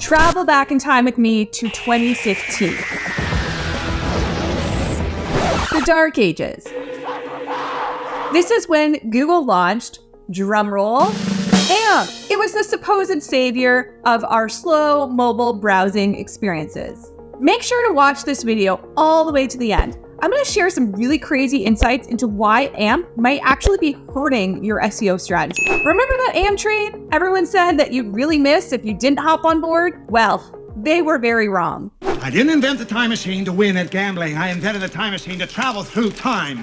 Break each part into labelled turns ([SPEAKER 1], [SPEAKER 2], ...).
[SPEAKER 1] Travel back in time with me to 2015. The Dark Ages. This is when Google launched, drumroll, AMP. It was the supposed savior of our slow mobile browsing experiences. Make sure to watch this video all the way to the end. I'm going to share some really crazy insights into why AMP might actually be hurting your SEO strategy. Remember that AMP train everyone said that you'd really miss if you didn't hop on board? Well, they were very wrong.
[SPEAKER 2] I didn't invent the time machine to win at gambling. I invented the time machine to travel through time.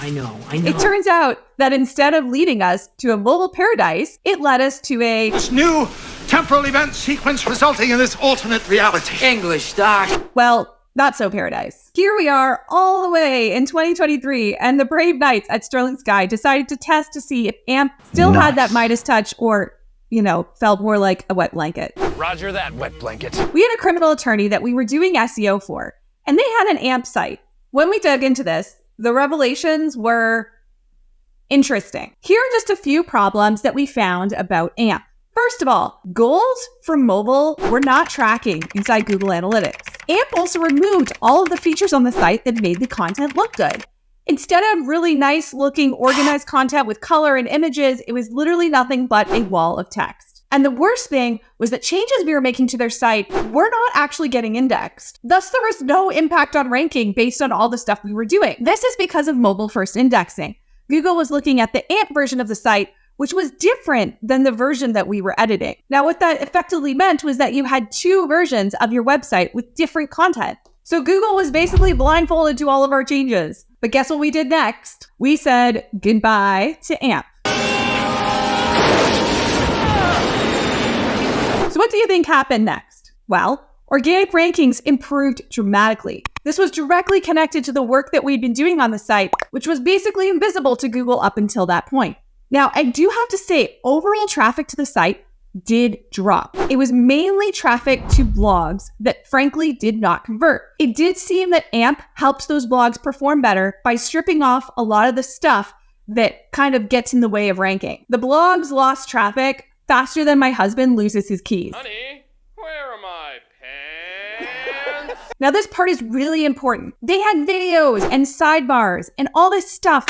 [SPEAKER 3] I know.
[SPEAKER 1] It turns out that instead of leading us to a mobile paradise, it led us to
[SPEAKER 2] this new temporal event sequence resulting in this alternate reality.
[SPEAKER 3] English, Doc.
[SPEAKER 1] well, not so paradise. Here we are all the way in 2023, and the brave knights at Sterling Sky decided to test to see if AMP still had that Midas touch or, felt more like a wet blanket.
[SPEAKER 4] Roger that, wet blanket.
[SPEAKER 1] We had a criminal attorney that we were doing SEO for, and they had an AMP site. When we dug into this, the revelations were interesting. Here are just a few problems that we found about AMP. First of all, goals for mobile were not tracking inside Google Analytics. AMP also removed all of the features on the site that made the content look good. Instead of really nice looking organized content with color and images, it was literally nothing but a wall of text. And the worst thing was that changes we were making to their site were not actually getting indexed. Thus, there was no impact on ranking based on all the stuff we were doing. This is because of mobile first indexing. Google was looking at the AMP version of the site, which was different than the version that we were editing. Now, what that effectively meant was that you had two versions of your website with different content. So Google was basically blindfolded to all of our changes. But guess what we did next? We said goodbye to AMP. So what do you think happened next? Well, organic rankings improved dramatically. This was directly connected to the work that we'd been doing on the site, which was basically invisible to Google up until that point. Now, I do have to say, overall traffic to the site did drop. It was mainly traffic to blogs that frankly did not convert. It did seem that AMP helps those blogs perform better by stripping off a lot of the stuff that kind of gets in the way of ranking. The blogs lost traffic faster than my husband loses his keys.
[SPEAKER 4] Honey, where are my pants?
[SPEAKER 1] Now, this part is really important. They had videos and sidebars and all this stuff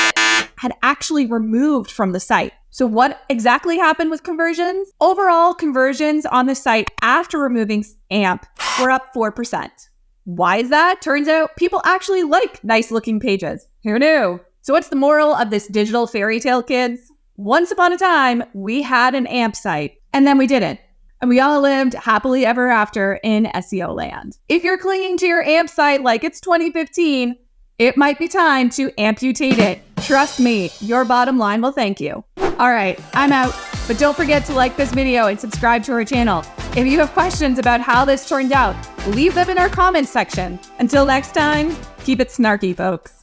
[SPEAKER 1] had actually removed from the site. So what exactly happened with conversions? Overall conversions on the site after removing AMP were up 4%. Why is that? Turns out people actually like nice looking pages. Who knew? So what's the moral of this digital fairy tale, kids? Once upon a time, we had an AMP site and then we didn't. And we all lived happily ever after in SEO land. If you're clinging to your AMP site like it's 2015, it might be time to amputate it. Trust me, your bottom line will thank you. All right, I'm out. But don't forget to like this video and subscribe to our channel. If you have questions about how this turned out, leave them in our comments section. Until next time, keep it snarky, folks.